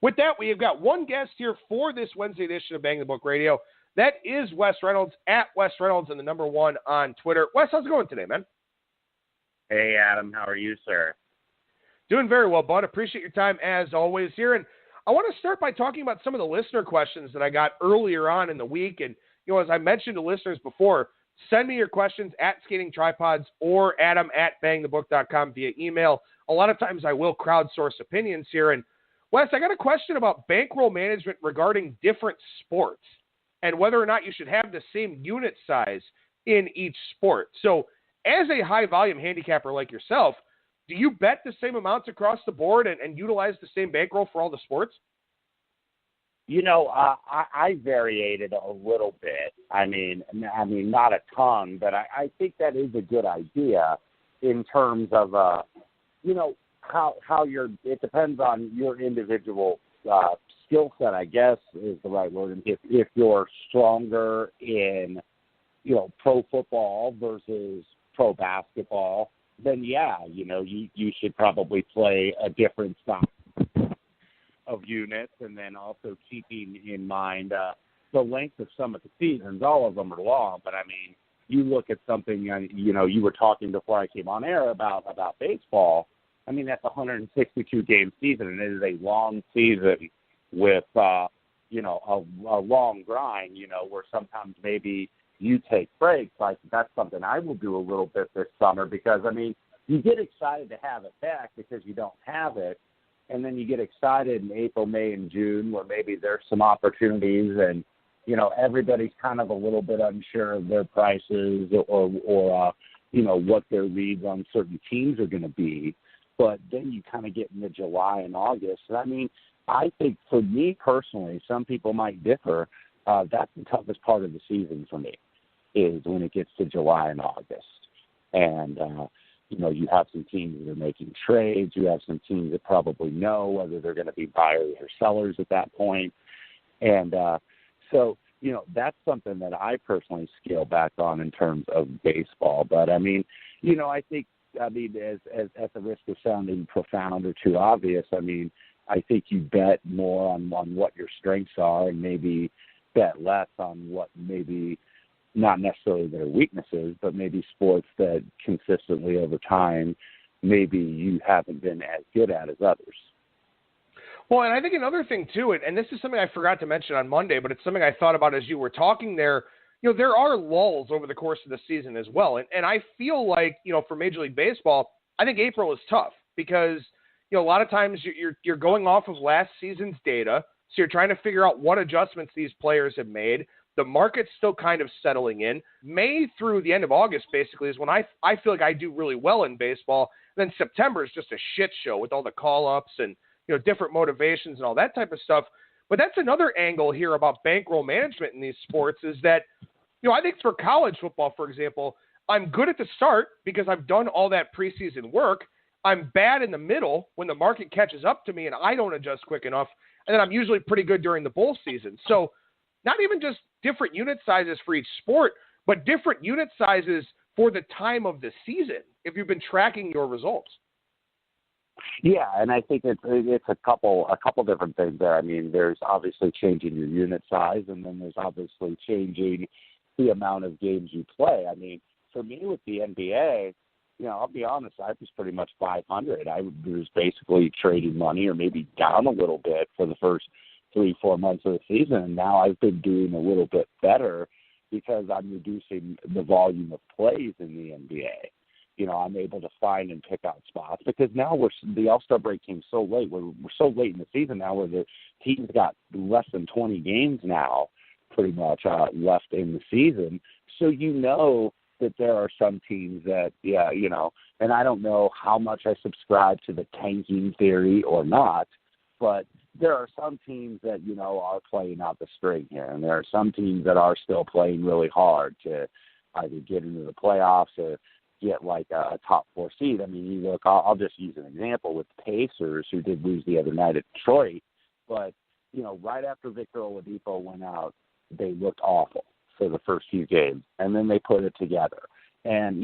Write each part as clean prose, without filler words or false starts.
With that, we have got one guest here for this Wednesday edition of Bang the Book Radio. That is Wes Reynolds, at Wes Reynolds, and the number 1 on Twitter. Wes, how's it going today, man? Hey, Adam. How are you, sir? Doing very well, bud. Appreciate your time as always here. And I want to start by talking about some of the listener questions that I got earlier on in the week. And, as I mentioned to listeners before, send me your questions at Skating Tripods or adam@bangthebook.com via email. A lot of times I will crowdsource opinions here. And, Wes, I got a question about bankroll management regarding different sports and whether or not you should have the same unit size in each sport. So, as a high-volume handicapper like yourself, do you bet the same amounts across the board and utilize the same bankroll for all the sports? I variated a little bit. I mean, not a ton, but I think that is a good idea in terms of, how it depends on your individual skill set, I guess is the right word. If you're stronger in, pro football versus pro basketball, then yeah, you should probably play a different style of units, and then also keeping in mind the length of some of the seasons. All of them are long, but I mean, you look at something, you were talking before I came on air about baseball. I mean, that's a 162-game season, and it is a long season with, a long grind, where sometimes maybe you take breaks. Like, that's something I will do a little bit this summer because, I mean, you get excited to have it back because you don't have it, and then you get excited in April, May, and June where maybe there's some opportunities and, everybody's kind of a little bit unsure of their prices or what their reads on certain teams are going to be. But then you kind of get into July and August. And I mean, I think for me personally, some people might differ. That's the toughest part of the season for me is when it gets to July and August. And, you have some teams that are making trades. You have some teams that probably know whether they're going to be buyers or sellers at that point. And so, that's something that I personally scale back on in terms of baseball. But, I mean, I think, as at the risk of sounding profound or too obvious, I mean, I think you bet more on what your strengths are and maybe bet less on what maybe not necessarily their weaknesses, but maybe sports that consistently over time maybe you haven't been as good at as others. Well, and I think another thing too, and this is something I forgot to mention on Monday, but it's something I thought about as you were talking there. There are lulls over the course of the season as well. And I feel like, for Major League Baseball, I think April is tough because, a lot of times you're going off of last season's data. So you're trying to figure out what adjustments these players have made. The market's still kind of settling in. May through the end of August, basically, is when I feel like I do really well in baseball. And then September is just a shit show with all the call-ups and, different motivations and all that type of stuff. But that's another angle here about bankroll management in these sports is that, I think for college football, for example, I'm good at the start because I've done all that preseason work. I'm bad in the middle when the market catches up to me and I don't adjust quick enough. And then I'm usually pretty good during the bowl season. So not even just different unit sizes for each sport, but different unit sizes for the time of the season if you've been tracking your results. Yeah, and I think it's a couple different things there. I mean, there's obviously changing your unit size, and then there's obviously changing the amount of games you play. I mean, for me with the NBA, I'll be honest, I was pretty much 500. I was basically trading money or maybe down a little bit for the first 3-4 months of the season. And now I've been doing a little bit better because I'm reducing the volume of plays in the NBA. I'm able to find and pick out spots because now the All-Star break came so late. We're so late in the season now where the team's got less than 20 games now pretty much left in the season. So that there are some teams that, and I don't know how much I subscribe to the tanking theory or not, but there are some teams that, are playing out the string here, and there are some teams that are still playing really hard to either get into the playoffs or get like a top 4 seed. I mean, you look, I'll just use an example with the Pacers, who did lose the other night at Detroit, but, right after Victor Oladipo went out, they looked awful for the first few games, and then they put it together. And,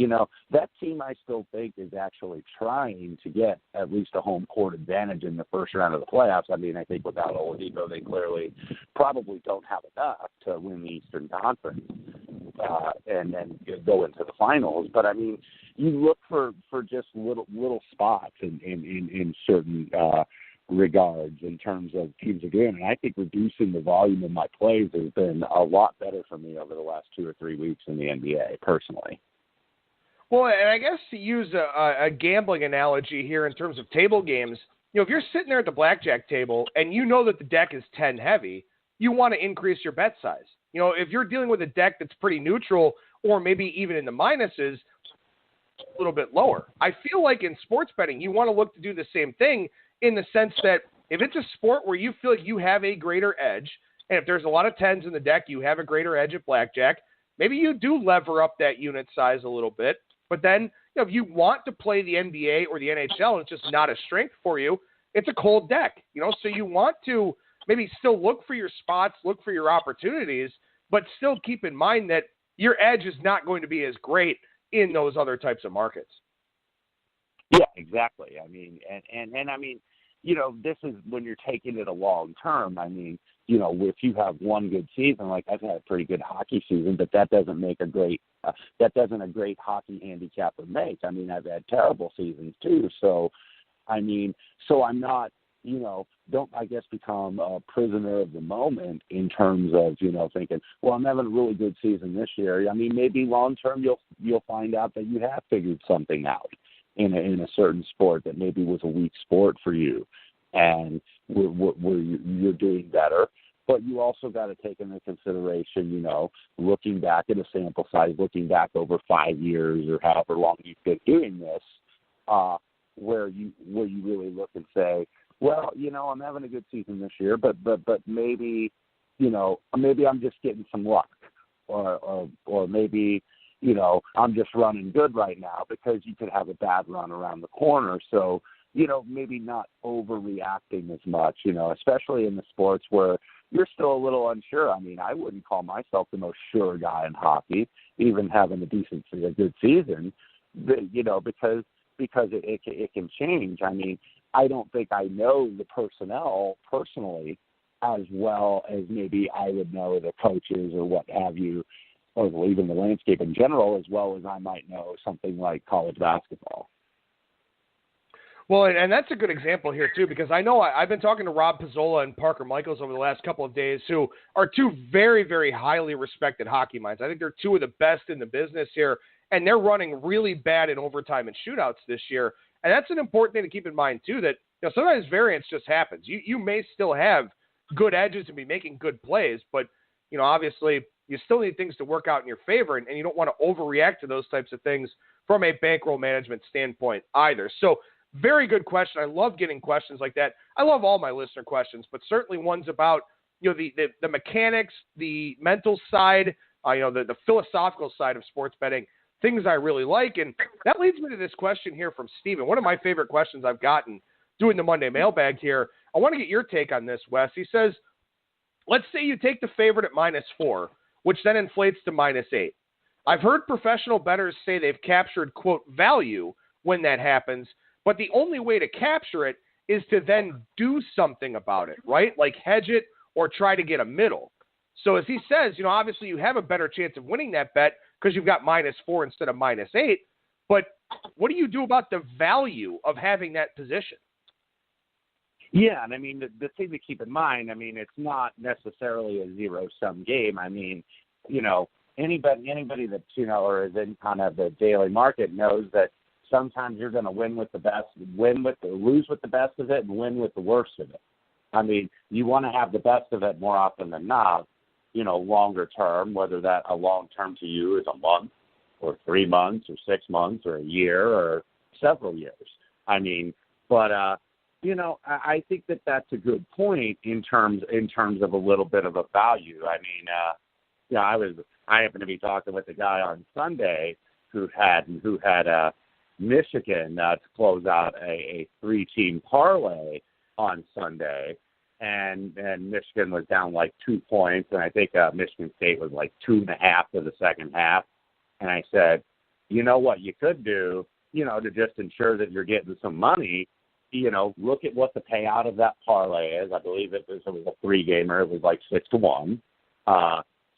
that team I still think is actually trying to get at least a home court advantage in the first round of the playoffs. I mean, I think without Oladipo, they clearly probably don't have enough to win the Eastern Conference and then go into the finals. But, I mean, you look for just little spots in certain regards in terms of teams are doing. And I think reducing the volume of my plays has been a lot better for me over the last 2 or 3 weeks in the NBA, personally. Well, and I guess to use a gambling analogy here in terms of table games, if you're sitting there at the blackjack table and you know that the deck is 10 heavy, you want to increase your bet size. If you're dealing with a deck that's pretty neutral or maybe even in the minuses, a little bit lower. I feel like in sports betting, you want to look to do the same thing in the sense that if it's a sport where you feel like you have a greater edge, and if there's a lot of 10s in the deck, you have a greater edge at blackjack, maybe you do lever up that unit size a little bit. But then, if you want to play the NBA or the NHL and it's just not a strength for you, it's a cold deck, so you want to maybe still look for your spots, look for your opportunities, but still keep in mind that your edge is not going to be as great in those other types of markets. Yeah, exactly. I mean, and I mean, this is when you're taking it a long term. I mean, if you have one good season, like I've had a pretty good hockey season, but that doesn't make a great hockey handicapper make. I mean, I've had terrible seasons too. So, I mean, I'm not, don't, I guess, become a prisoner of the moment in terms of, thinking, well, I'm having a really good season this year. I mean, maybe long term you'll find out that you have figured something out in a certain sport that maybe was a weak sport for you, and where you're doing better. But you also got to take into consideration, looking back at a sample size, looking back over 5 years or however long you've been doing this, where you really look and say, well, I'm having a good season this year, but maybe, maybe I'm just getting some luck, or maybe, I'm just running good right now, because you could have a bad run around the corner. So, maybe not overreacting as much, especially in the sports where you're still a little unsure. I mean, I wouldn't call myself the most sure guy in hockey, even having a good season, because it can change. I mean, I don't think I know the personnel personally as well as maybe I would know the coaches or what have you, or even the landscape in general, as well as I might know something like college basketball. Well, and that's a good example here, too, because I know I've been talking to Rob Pizzola and Parker Michaels over the last couple of days, who are two very, very highly respected hockey minds. I think they're two of the best in the business here, and they're running really bad in overtime and shootouts this year. And that's an important thing to keep in mind, too, that sometimes variance just happens. You may still have good edges and be making good plays, but, obviously you still need things to work out in your favor, and you don't want to overreact to those types of things from a bankroll management standpoint either. So, very good question. I love getting questions like that. I love all my listener questions, but certainly ones about the mechanics, the mental side, the philosophical side of sports betting, things I really like. And that leads me to this question here from Steven. One of my favorite questions I've gotten doing the Monday mailbag here. I want to get your take on this, Wes. He says, let's say you take the favorite at -4, which then inflates to -8. I've heard professional bettors say they've captured, quote, value when that happens, but the only way to capture it is to then do something about it, right? Like hedge it or try to get a middle. So as he says, obviously you have a better chance of winning that bet because you've got -4 instead of -8. But what do you do about the value of having that position? Yeah, and I mean, the thing to keep in mind, I mean, it's not necessarily a zero-sum game. I mean, anybody that's, or is in kind of the daily market knows that sometimes you're going to lose with the best of it and win with the worst of it. I mean, you want to have the best of it more often than not, longer term, whether that a long term to you is a month or 3 months or 6 months or a year or several years. I mean, but, I think that that's a good point in terms of a little bit of a value. I mean, I happened to be talking with a guy on Sunday who had Michigan to close out a 3-team parlay on Sunday, and Michigan was down like 2 points, and I think Michigan State was like 2.5 for the second half. And I said, you know what you could do, to just ensure that you're getting some money, look at what the payout of that parlay is. I believe it was a 3-gamer. It was like 6-1.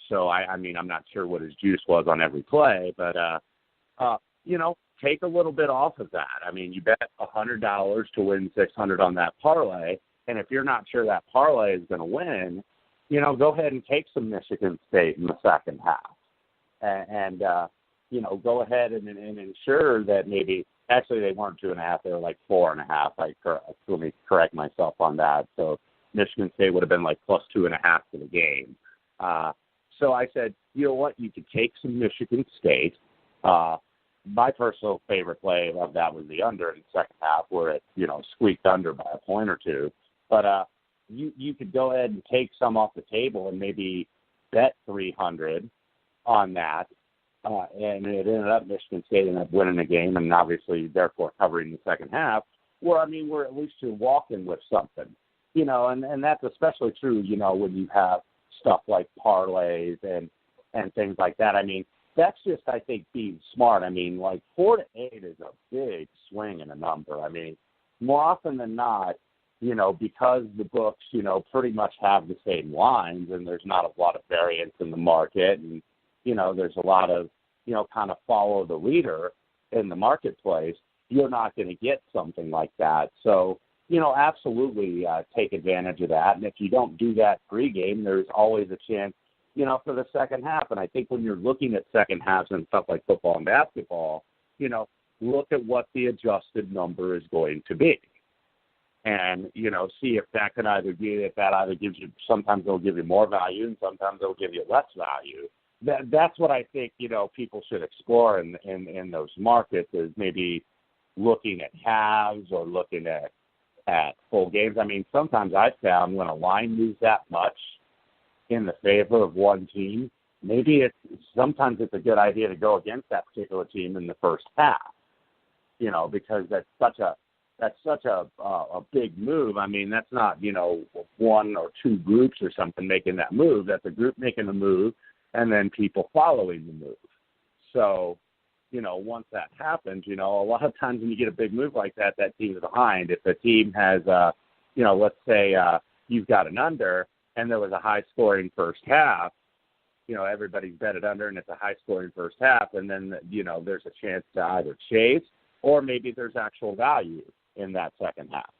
So I mean, I'm not sure what his juice was on every play, but take a little bit off of that. I mean, you bet $100 to win $600 on that parlay, and if you're not sure that parlay is going to win, go ahead and take some Michigan State in the second half, and go ahead and ensure that maybe actually they weren't 2.5, they were like 4.5. Let me correct myself on that. So Michigan State would have been like plus 2.5 for the game. So I said, you know what, you could take some Michigan State. My personal favorite play of that was the under in the second half, where it, squeaked under by a point or two. But you could go ahead and take some off the table and maybe bet 300 on that. And it ended up Michigan State ended up winning the game and obviously therefore covering the second half. Where, I mean, we're at least you're walking with something, and that's especially true, when you have stuff like parlays and things like that. I mean, that's just, I think, being smart. I mean, like 4 to 8 is a big swing in a number. I mean, more often than not, because the books, pretty much have the same lines and there's not a lot of variance in the market and, there's a lot of, kind of follow the leader in the marketplace, you're not going to get something like that. So, absolutely take advantage of that. And if you don't do that pregame, there's always a chance, for the second half. And I think when you're looking at second halves and stuff like football and basketball, look at what the adjusted number is going to be. And, see if that can either gives you, sometimes it'll give you more value and sometimes it'll give you less value. That's what I think, people should explore in those markets, is maybe looking at halves or looking at full games. I mean, sometimes I've found when a line moves that much in the favor of one team, maybe sometimes it's a good idea to go against that particular team in the first half, because that's such a big move. I mean, that's not, one or two groups or something making that move. That's a group making a move and then people following the move. So, once that happens, a lot of times when you get a big move like that, that team is behind. If the team has, let's say you've got an under and there was a high-scoring first half, everybody's betted under and it's a high-scoring first half, and then, there's a chance to either chase or maybe there's actual value in that second half.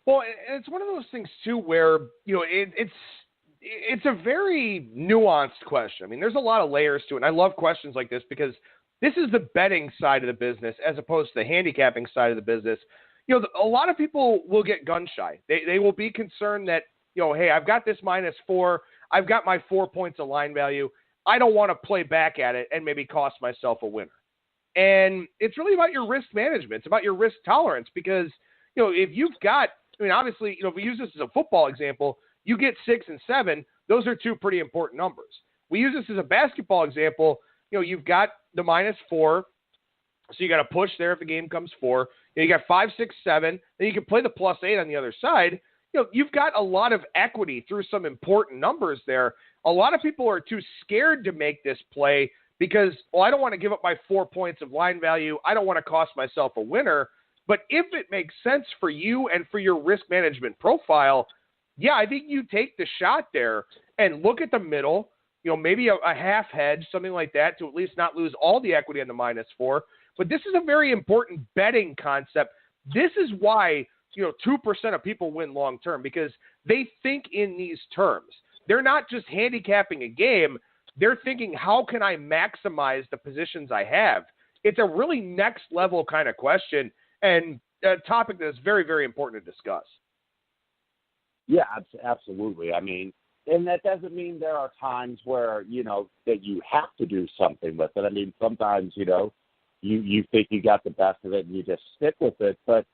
Well, it's one of those things, too, where, it's a very nuanced question. I mean, there's a lot of layers to it, and I love questions like this because this is the betting side of the business as opposed to the handicapping side of the business. A lot of people will get gun-shy. They will be concerned that, hey, I've got this -4. I've got my 4 points of line value. I don't want to play back at it and maybe cost myself a winner. And it's really about your risk management. It's about your risk tolerance because, if you've got, obviously, if we use this as a football example, you get 6 and 7. Those are two pretty important numbers. We use this as a basketball example. You've got the -4, so you got to push there if the game comes 4. You got 5, 6, 7. Then you can play the +8 on the other side. You've got a lot of equity through some important numbers there. A lot of people are too scared to make this play because, I don't want to give up my 4 points of line value. I don't want to cost myself a winner. But if it makes sense for you and for your risk management profile, yeah, I think you take the shot there and look at the middle, maybe a half hedge, something like that, to at least not lose all the equity on the -4. But this is a very important betting concept. This is why, 2% of people win long term, because they think in these terms. They're not just handicapping a game. They're thinking, how can I maximize the positions I have? It's a really next level kind of question and a topic that is very, very important to discuss. Yeah, absolutely. I mean, and that doesn't mean there are times where, that you have to do something with it. I mean, sometimes, you think you got the best of it and you just stick with it. But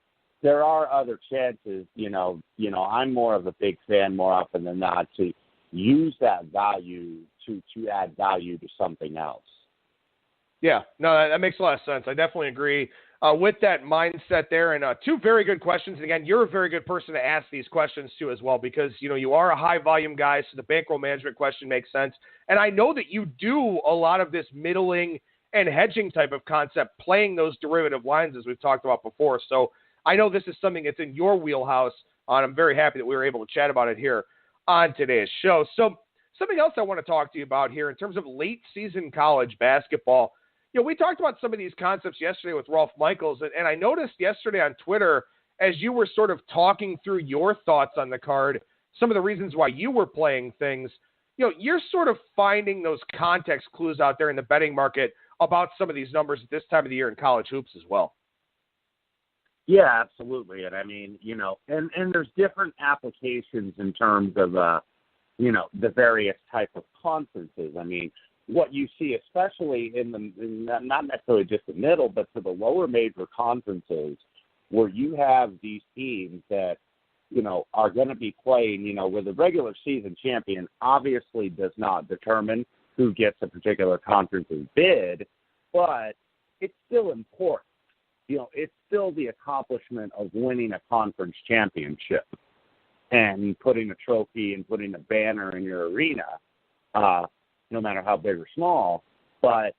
there are other chances, I'm more of a big fan more often than not to use that value to add value to something else. Yeah, no, that makes a lot of sense. I definitely agree with that mindset there. And two very good questions. And again, you're a very good person to ask these questions to as well, because, you are a high volume guy. So the bankroll management question makes sense. And I know that you do a lot of this middling and hedging type of concept, playing those derivative lines as we've talked about before. So I know this is something that's in your wheelhouse, and I'm very happy that we were able to chat about it here on today's show. So something else I want to talk to you about here in terms of late season college basketball. We talked about some of these concepts yesterday with Rolf Michaels, and I noticed yesterday on Twitter, as you were sort of talking through your thoughts on the card, some of the reasons why you were playing things, you're sort of finding those context clues out there in the betting market about some of these numbers at this time of the year in college hoops as well. Yeah, absolutely. And I mean, and there's different applications in terms of, the various type of conferences. I mean, what you see, especially not necessarily just the middle, but to the lower major conferences, where you have these teams that, are going to be playing, where the regular season champion obviously does not determine who gets a particular conference's bid, but it's still important. It's still the accomplishment of winning a conference championship and putting a trophy and putting a banner in your arena, no matter how big or small. But,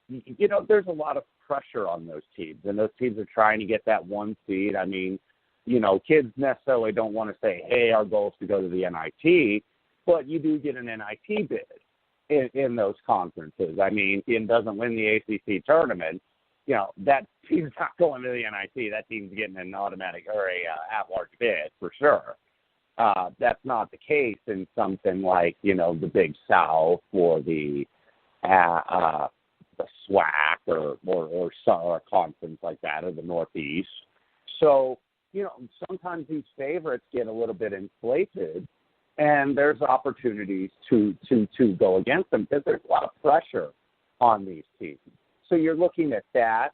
there's a lot of pressure on those teams, and those teams are trying to get that one seed. I mean, kids necessarily don't want to say, hey, our goal is to go to the NIT, but you do get an NIT bid in those conferences. I mean, if it doesn't win the ACC tournament, that team's not going to the NIT. That team's getting an automatic or a at-large bid for sure. That's not the case in something like, the Big South or the SWAC or a conference like that, or the Northeast. So, sometimes these favorites get a little bit inflated, and there's opportunities to go against them because there's a lot of pressure on these teams. So you're looking at that.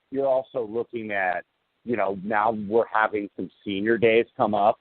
You're also looking at, now we're having some senior days come up.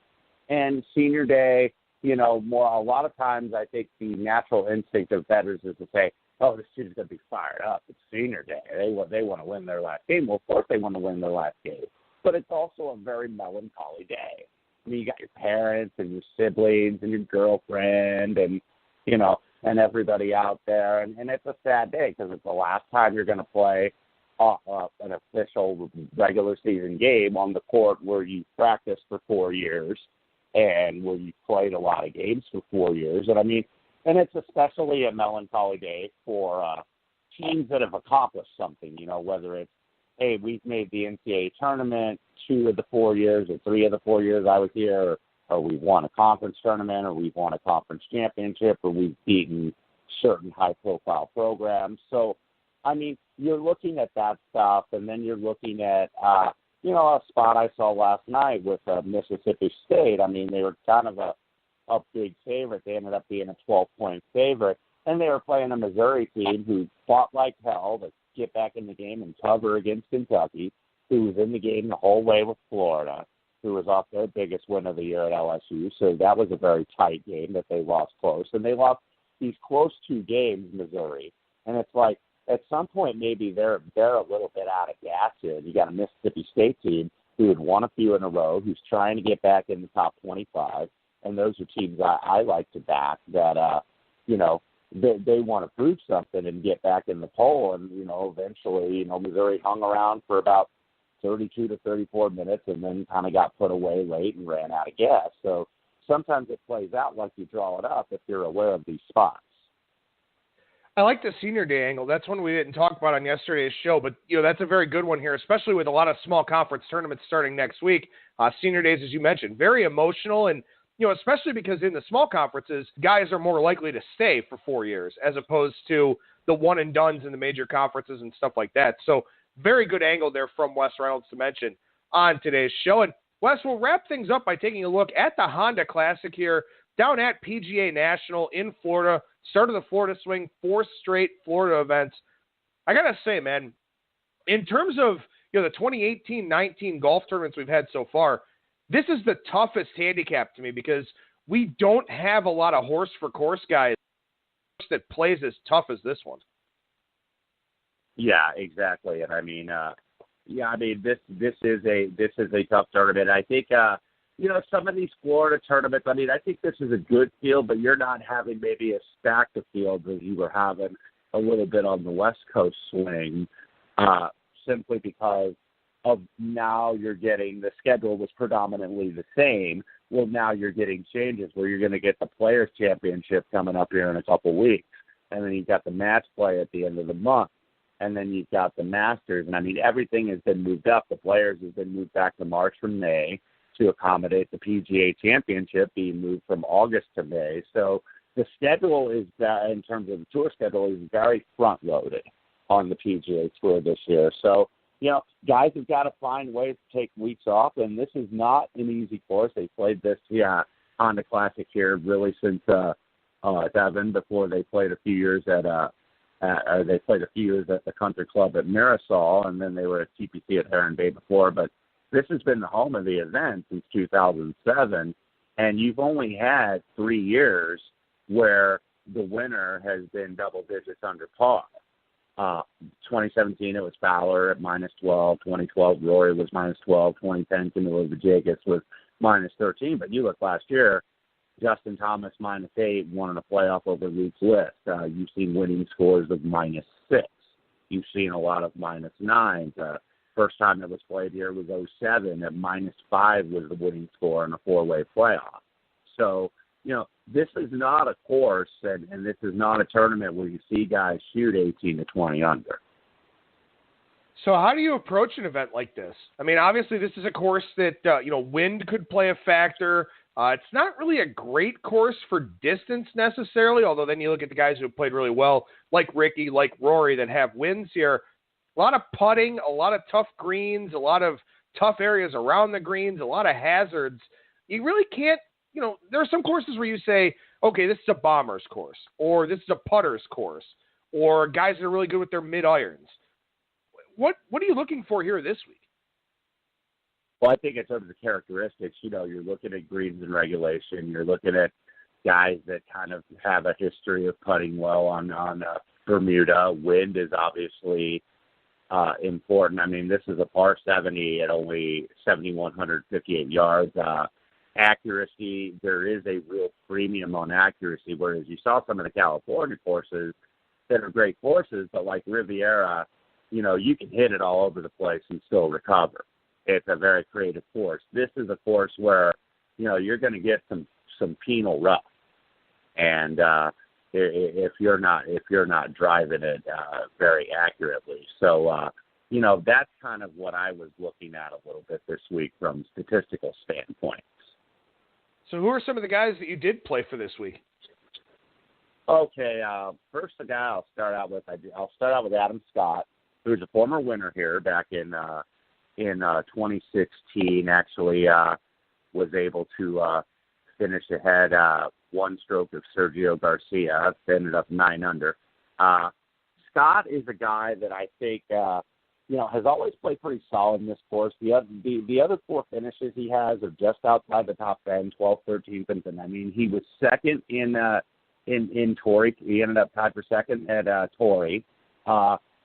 And senior day, a lot of times I think the natural instinct of bettors is to say, oh, this team's going to be fired up. It's senior day. They want to win their last game. Well, of course they want to win their last game. But it's also a very melancholy day. I mean, you got your parents and your siblings and your girlfriend and, and everybody out there. And it's a sad day because it's the last time you're going to play an official regular season game on the court where you practiced for 4 years and where you played a lot of games for 4 years. And I mean, and it's especially a melancholy day for teams that have accomplished something, whether it's, hey, we've made the NCAA tournament 2 of the 4 years or 3 of the 4 years I was here, or we've won a conference tournament, or we've won a conference championship, or we've beaten certain high-profile programs. So, I mean, you're looking at that stuff, and then you're looking at, a spot I saw last night with Mississippi State. I mean, they were kind of a big favorite. They ended up being a 12-point favorite, and they were playing a Missouri team who fought like hell to get back in the game and cover against Kentucky, who was in the game the whole way with Florida, who was off their biggest win of the year at LSU. So that was a very tight game that they lost close. And they lost these close 2 games, Missouri. And it's like, at some point, maybe they're a little bit out of gas here. You got a Mississippi State team who had won a few in a row, who's trying to get back in the top 25. And those are teams I like to back that, they want to prove something and get back in the poll. And, eventually, Missouri hung around for about 32 to 34 minutes and then kind of got put away late and ran out of gas. So sometimes it plays out like you draw it up if you're aware of these spots. I like the senior day angle. That's one we didn't talk about on yesterday's show, but that's a very good one here, especially with a lot of small conference tournaments starting next week. Senior days, as you mentioned, very emotional, and especially because in the small conferences, guys are more likely to stay for 4 years as opposed to the one and dones in the major conferences and stuff like that. So very good angle there from Wes Reynolds to mention on today's show. And Wes, we'll wrap things up by taking a look at the Honda Classic here down at PGA National in Florida. Start of the Florida swing, 4 straight Florida events. I got to say, man, in terms of the 2018-19 golf tournaments we've had so far, this is the toughest handicap to me because we don't have a lot of horse-for-course guys that plays as tough as this one. Yeah, exactly. And I mean, this is a tough tournament. I think, some of these Florida tournaments, I think this is a good field, but you're not having maybe as stacked a field as you were having a little bit on the West Coast swing, simply because of now you're getting, the schedule was predominantly the same. Well, now you're getting changes where you're going to get the Players' Championship coming up here in a couple weeks. And then you've got the match play at the end of the month. And then you've got the Masters. And, I mean, everything has been moved up. The Players has been moved back to March from May to accommodate the PGA Championship being moved from August to May. So the schedule is, in terms of the tour schedule, is very front-loaded on the PGA Tour this year. So, you know, guys have got to find ways to take weeks off, and this is not an easy course. They played this Honda Classic here really since Devon, before they played a few years at the Country Club at Marisol, and then they were at TPC at Heron Bay before. But this has been the home of the event since 2007, and you've only had 3 years where the winner has been double digits under par. 2017, it was Fowler at -12. 2012, Rory was -12. 2010, Camilo Villegas was -13. But you look last year, Justin Thomas -8, won in a playoff over Luke List. You've seen winning scores of -6. You've seen a lot of -9s. First time it was played here was 2007. At -5 was the winning score in a four-way playoff. So, you know, this is not a course, and this is not a tournament where you see guys shoot 18 to 20 under. So how do you approach an event like this? I mean, obviously this is a course that, wind could play a factor. It's not really a great course for distance necessarily, although then you look at the guys who have played really well, like Ricky, like Rory, that have wins here. A lot of putting, a lot of tough greens, a lot of tough areas around the greens, a lot of hazards. You really can't, there are some courses where you say, okay, this is a bomber's course, or this is a putter's course, or guys that are really good with their mid-irons. What are you looking for here this week? Well, I think in terms of characteristics, you're looking at greens and regulation. You're looking at guys that kind of have a history of putting well on Bermuda. Wind is obviously important. I mean, this is a par 70 at only 7,158 yards. Accuracy, there is a real premium on accuracy, whereas you saw some of the California courses that are great courses, but like Riviera, you can hit it all over the place and still recover. It's a very creative course. This is a course where, you're going to get some penal rough, and if you're not driving it very accurately. So, that's kind of what I was looking at a little bit this week from statistical standpoint. So who are some of the guys that you did play for this week? Okay, first the guy I'll start out with Adam Scott, who's a former winner here back in 2016. Actually, was able to finish ahead one stroke of Sergio Garcia. Ended up 9 under. Scott is a guy that I think has always played pretty solid in this course. The other 4 finishes he has are just outside the top 10, 12th, 13th, and I mean he was second in Torrey. He ended up tied for second at Torrey.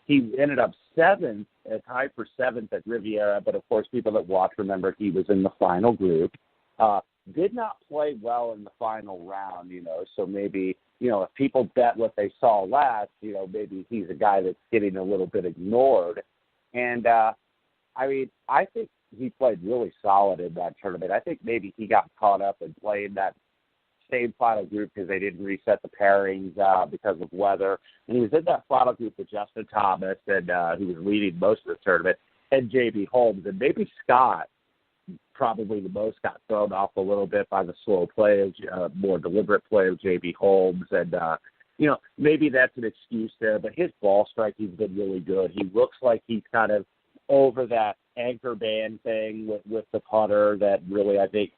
He ended up tied for 7th at Riviera, but of course people that watch remember he was in the final group. Did not play well in the final round, so maybe, if people bet what they saw last, maybe he's a guy that's getting a little bit ignored. And, I think he played really solid in that tournament. I think maybe he got caught up in playing that same final group because they didn't reset the pairings because of weather. And he was in that final group with Justin Thomas, and he was leading most of the tournament, and J.B. Holmes. And maybe Scott, probably the most, got thrown off a little bit by the slow play, more deliberate play of J.B. Holmes. And, maybe that's an excuse there, but his ball striking's been really good. He looks like he's kind of over that anchor band thing with the putter that really, I think,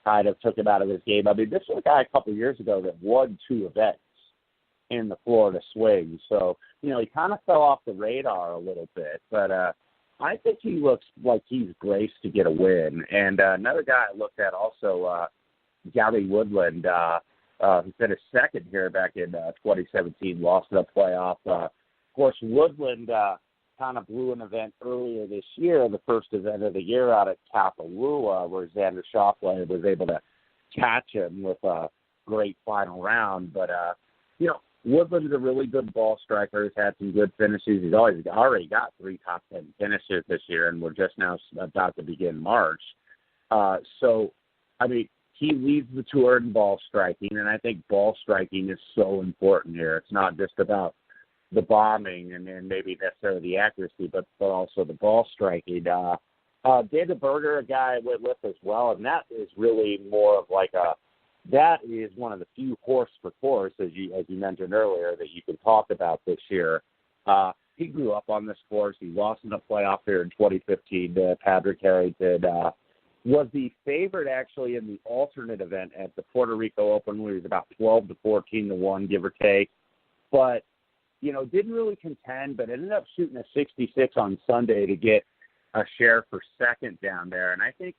kind of took him out of his game. I mean, this was a guy a couple of years ago that won 2 events in the Florida swing. So, he kind of fell off the radar a little bit, but I think he looks like he's braced to get a win. And another guy I looked at also, Gary Woodland, who finished second here back in 2017, lost in a playoff. Of course, Woodland kind of blew an event earlier this year, the first event of the year out at Kapalua, where Xander Schauffele was able to catch him with a great final round. But, Woodland's a really good ball striker. He's had some good finishes. He's already got 3 top 10 finishes this year, and we're just now about to begin March. So, I mean, he leads the tour in ball striking, and I think ball striking is so important here. It's not just about the bombing and maybe necessarily the accuracy, but also the ball striking. David Berger, a guy I went with as well, and that is really more of like that is one of the few horse for course, as you mentioned earlier, that you can talk about this year. He grew up on this course. He lost in a playoff here in 2015 to Patrick Harrington. Was the favorite actually in the alternate event at the Puerto Rico Open, where he was about 12 to 14 to 1, give or take. But, didn't really contend, but ended up shooting a 66 on Sunday to get a share for second down there. And I think,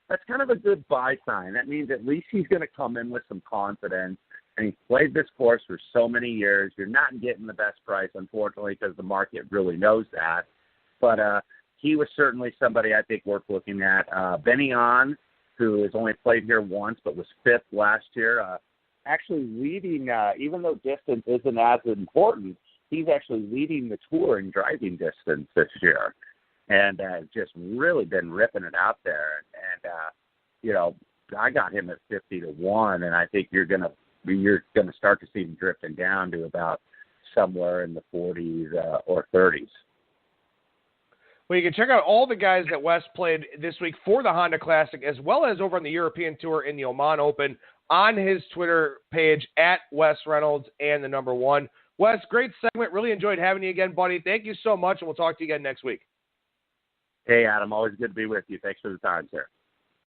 that's kind of a good buy sign. That means at least he's going to come in with some confidence. And he's played this course for so many years. You're not getting the best price, unfortunately, because the market really knows that. But he was certainly somebody I think worth looking at. Benny On, who has only played here once but was 5th last year, actually leading, even though distance isn't as important, he's actually leading the tour in driving distance this year. And just really been ripping it out there. And I got him at 50 to 1, and I think you're gonna start to see him drifting down to about somewhere in the 40s or 30s. Well, you can check out all the guys that Wes played this week for the Honda Classic, as well as over on the European Tour in the Oman Open, on his Twitter page at Wes Reynolds and the number 1. Wes, great segment. Really enjoyed having you again, buddy. Thank you so much, and we'll talk to you again next week. Hey, Adam, always good to be with you. Thanks for the time, sir.